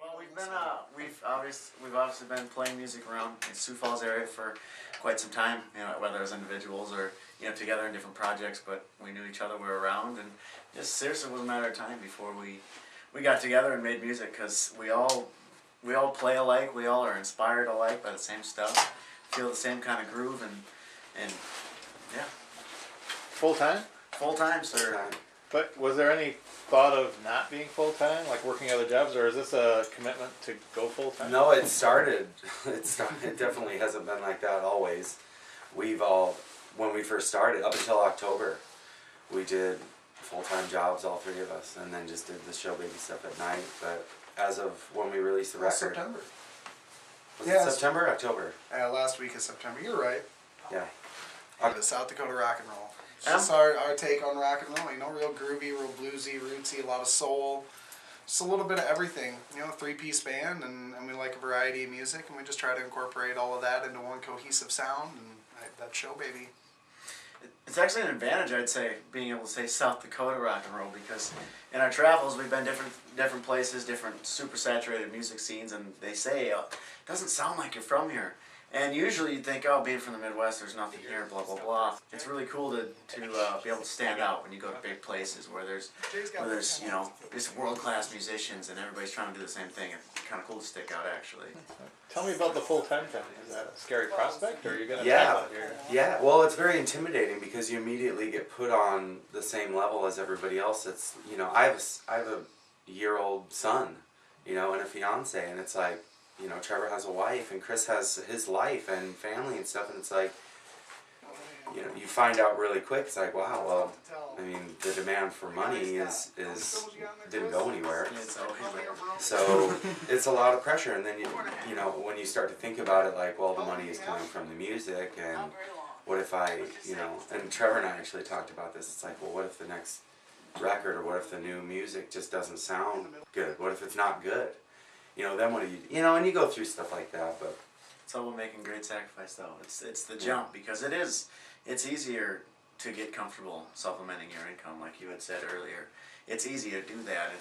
Well, we've obviously been playing music around in Sioux Falls area for quite some time. You know, whether as individuals or together in different projects, but we knew each other were around, and just seriously it was a matter of time before we got together and made music because we all play alike. We all are inspired alike by the same stuff, feel the same kind of groove, and yeah. Full time? Full time, sir. But was there any thought of not being full time, like working other jobs, or is this a commitment to go full time? No, it started. It definitely hasn't been like that always. When we first started, up until October, we did full-time jobs, all three of us, and then just did the ShowBaby stuff at night. But as of when we released the record, September. Was it September, October? Last week of September. You're right. Yeah. The South Dakota rock and roll. It's just our take on rock and roll. You know, real groovy, real bluesy, rootsy, a lot of soul. Just a little bit of everything. You know, a three-piece band, and we like a variety of music, and we just try to incorporate all of that into one cohesive sound, and that's ShowBaby. It's actually an advantage, I'd say, being able to say South Dakota rock and roll, because in our travels we've been different places, different super saturated music scenes, and they say it doesn't sound like you're from here. And usually you'd think, oh, being from the Midwest, there's nothing here, blah blah blah. It's really cool to be able to stand out when you go to big places where there's these world-class musicians and everybody's trying to do the same thing. It's kind of cool to stick out, actually. Tell me about the full-time thing. Is that a scary prospect, or are you going to Yeah, well, it's very intimidating because you immediately get put on the same level as everybody else. It's, I have a year-old son, and a fiance, and it's like, Trevor has a wife, and Chris has his life and family and stuff, and it's like, you find out really quick. It's like, wow, well, I mean, the demand for money didn't go anywhere. So it's a lot of pressure, and then when you start to think about it, like, well, the money is coming from the music, and what if and Trevor and I actually talked about this. It's like, well, what if the next record, or what if the new music just doesn't sound good? What if it's not good? Then what do you, and you go through stuff like that, but. It's all about making great sacrifice, though. It's the jump, because it's easier to get comfortable supplementing your income, like you had said earlier. It's easy to do that.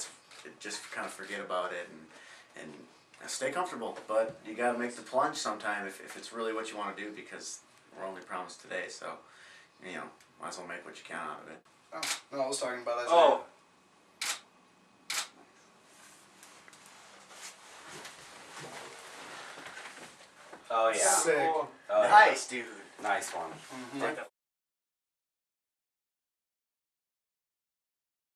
Just kind of forget about it and stay comfortable, but you got to make the plunge sometime if it's really what you want to do, because we're only promised today, so, might as well make what you can out of it. Oh, no, I was talking about that. Oh. Oh yeah. Sick. Nice, dude. Nice one. Mm-hmm.